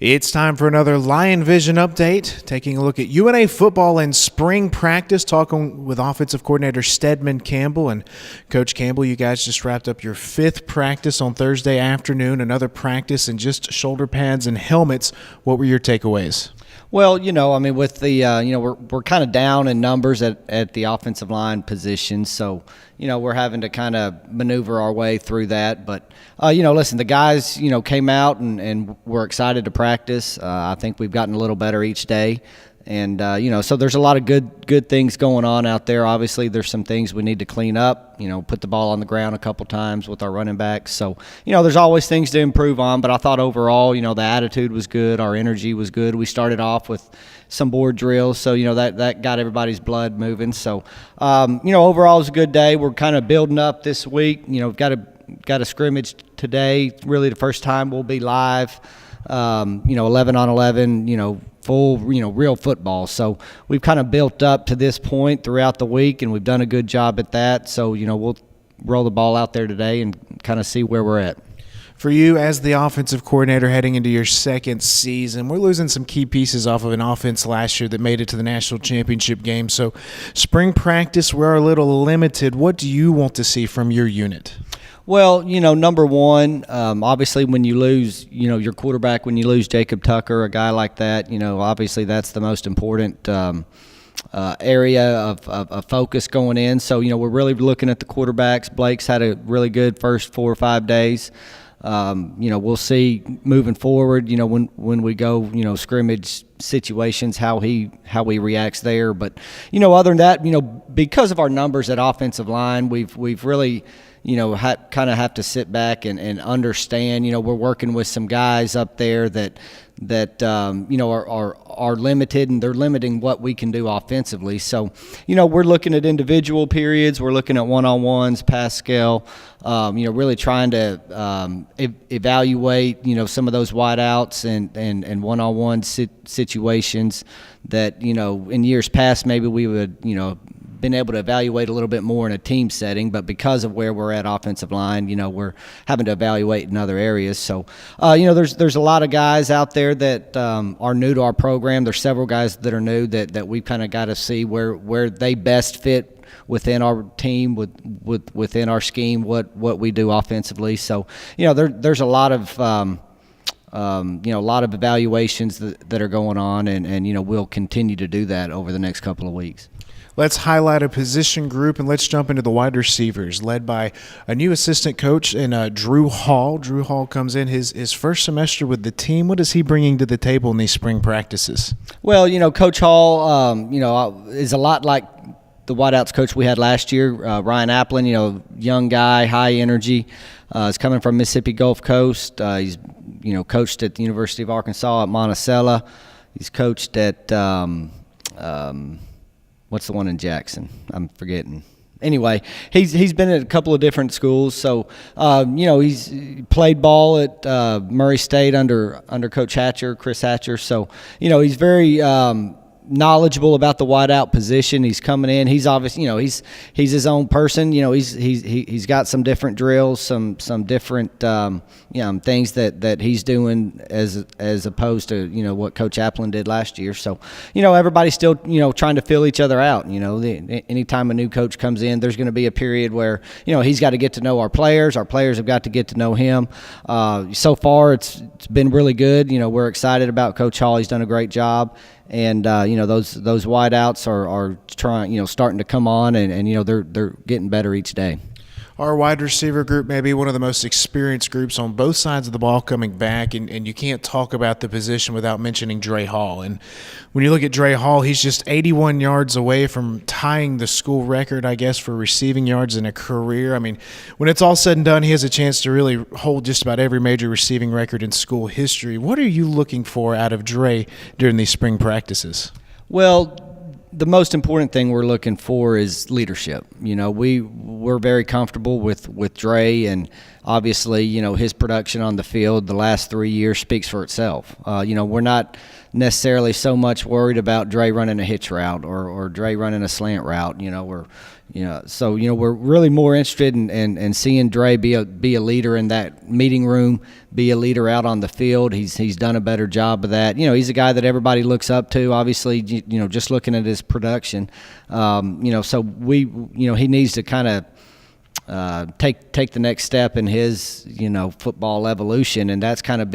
It's time for another Lion Vision update, taking a look at UNA football and spring practice, talking with offensive coordinator Stedman Campbell. And Coach Campbell, you guys just wrapped up your fifth practice on Thursday afternoon, another practice in just shoulder pads and helmets. What were your takeaways? Well, with the, we're kind of down in numbers at the offensive line position, so, we're having to kind of maneuver our way through that. But, listen, the guys, came out and we're excited to practice. I think we've gotten a little better each day. And, so there's a lot of good things going on out there. Obviously, there's some things we need to clean up, put the ball on the ground a couple times with our running backs. So, there's always things to improve on. But I thought overall, the attitude was good. Our energy was good. We started off with some board drills. So, that got everybody's blood moving. So, overall it was a good day. We're kind of building up this week. We've got a scrimmage today. Really the first time we'll be live, 11 on 11, full, real football. So we've kind of built up to this point throughout the week, and we've done a good job at that. So, we'll roll the ball out there today and kind of see where we're at. For you as the offensive coordinator heading into your second season, we're losing some key pieces off of an offense last year that made it to the national championship game. So spring practice, we're a little limited. What do you want to see from your unit? Well, number one, obviously when you lose, your quarterback, when you lose Jacob Tucker, a guy like that, obviously that's the most important area of focus going in. So, we're really looking at the quarterbacks. Blake's had a really good first 4 or 5 days. We'll see moving forward, when we go, scrimmage situations, how he reacts there. But, other than that, because of our numbers at offensive line, we've really – kind of have to sit back and understand. We're working with some guys up there that are limited, and they're limiting what we can do offensively. So, we're looking at individual periods. We're looking at one-on-ones, pass scale. Really trying to evaluate, some of those wideouts and one-on-one situations that, in years past maybe we would, been able to evaluate a little bit more in a team setting, but because of where we're at offensive line, we're having to evaluate in other areas. So, there's a lot of guys out there that are new to our program. There's several guys that are new that we've kind of got to see where they best fit within our team, within our scheme, what we do offensively. So, there's a lot of a lot of evaluations that are going on, and we'll continue to do that over the next couple of weeks. Let's highlight a position group, and let's jump into the wide receivers, led by a new assistant coach in Drew Hall. Drew Hall comes in his first semester with the team. What is he bringing to the table in these spring practices? Well, Coach Hall, is a lot like the wideouts coach we had last year, Ryan Applin. Young guy, high energy. Is coming from Mississippi Gulf Coast. He's coached at the University of Arkansas at Monticello. He's coached at what's the one in Jackson? I'm forgetting. Anyway, he's been at a couple of different schools. So, he's played ball at Murray State under Coach Hatcher, Chris Hatcher. So, he's very knowledgeable about the wideout position. He's coming in. He's obviously, he's his own person. He's got some different drills, some different things that he's doing as opposed to what Coach Applin did last year. So everybody's still trying to fill each other out. Anytime a new coach comes in, there's going to be a period where he's got to get to know our players. Our players have got to get to know him. So far, it's been really good. We're excited about Coach Hall. He's done a great job. And those wideouts are trying, starting to come on, and they're getting better each day. Our wide receiver group may be one of the most experienced groups on both sides of the ball coming back, and you can't talk about the position without mentioning Dre Hall. And when you look at Dre Hall, he's just 81 yards away from tying the school record, I guess, for receiving yards in a career. I mean, when it's all said and done, he has a chance to really hold just about every major receiving record in school history. What are you looking for out of Dre during these spring practices? Well, the most important thing we're looking for is leadership. We're very comfortable with Dre, and obviously, his production on the field the last 3 years speaks for itself. We're not necessarily so much worried about Dre running a hitch route or Dre running a slant route. We're really more interested in seeing Dre be a leader in that meeting room, be a leader out on the field. He's done a better job of that. He's a guy that everybody looks up to. Obviously, just looking at his production, so he needs to kind of take the next step in his football evolution, and that's kind of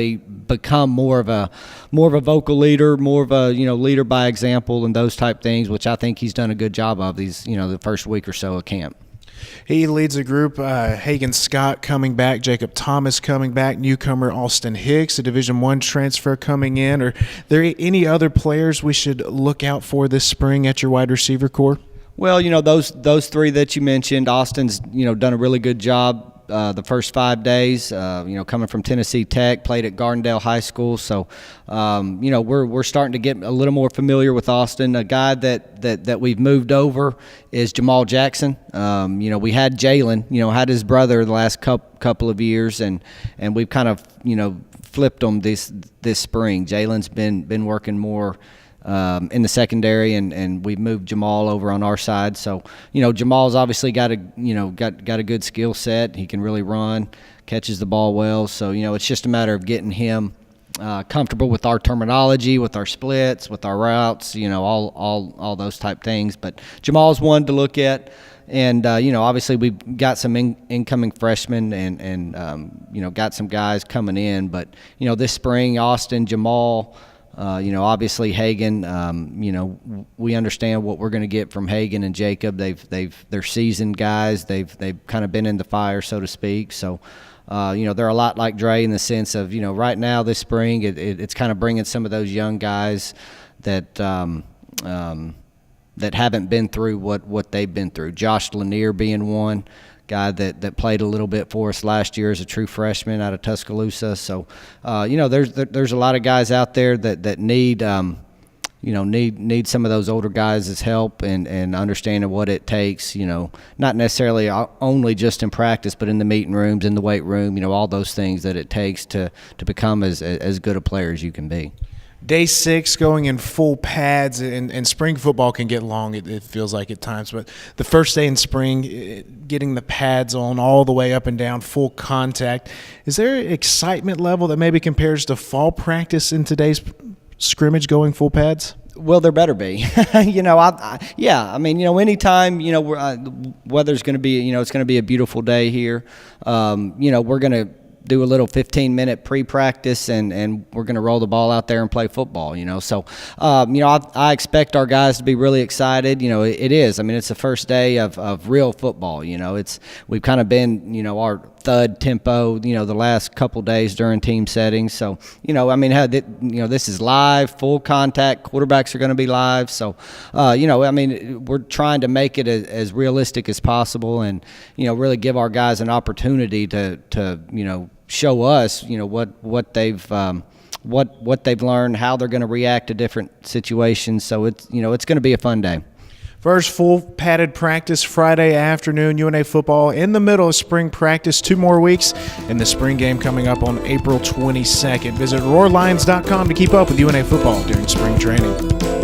become more of a vocal leader, more of a leader by example and those type things, which I think he's done a good job of these the first week or so of camp. He leads a group, Hagan Scott coming back, Jacob Thomas coming back, newcomer Austin Hicks, a Division I transfer coming in. Are there any other players we should look out for this spring at your wide receiver core? Well, those three that you mentioned, Austin's done a really good job the first 5 days. Coming from Tennessee Tech, played at Gardendale High School, so we're starting to get a little more familiar with Austin. A guy that we've moved over is Jamal Jackson. We had Jalen, had his brother the last couple of years, and we've kind of flipped them this spring. Jalen's been working more in the secondary, and we've moved Jamal over on our side. So, Jamal's obviously got a good skill set. He can really run, catches the ball well. So, it's just a matter of getting him comfortable with our terminology, with our splits, with our routes, all those type things. But Jamal's one to look at. And, obviously we've got some incoming freshmen and got some guys coming in. But, this spring, Austin, Jamal, obviously Hagan, we understand what we're going to get from Hagan and Jacob. They're seasoned guys. They've kind of been in the fire, so to speak. So, they're a lot like Dre in the sense of, right now this spring, it's kind of bringing some of those young guys that haven't been through what they've been through. Josh Lanier being one guy that played a little bit for us last year as a true freshman out of Tuscaloosa. So, there's a lot of guys out there that need need some of those older guys' help and understanding what it takes. Not necessarily only just in practice, but in the meeting rooms, in the weight room. All those things that it takes to become as good a player as you can be. Day 6 going in full pads, and spring football can get long, it feels like at times. But the first day in spring, getting the pads on all the way up and down, full contact. Is there an excitement level that maybe compares to fall practice in today's scrimmage going full pads? Well, there better be. Anytime, weather's going to be, it's going to be a beautiful day here. We're going to do a little 15-minute pre-practice, and we're going to roll the ball out there and play football, So, I expect our guys to be really excited. It is. It's the first day of real football. We've kind of been, our thud tempo, the last couple days during team settings. So, this is live, full contact. Quarterbacks are going to be live. So, we're trying to make it as realistic as possible, and really give our guys an opportunity to show us what they've learned, how they're going to react to different situations. So it's going to be a fun day. First full padded practice Friday afternoon, UNA football in the middle of spring practice. 2 more weeks, and the spring game coming up on April 22nd. Visit RoarLions.com to keep up with UNA football during spring training.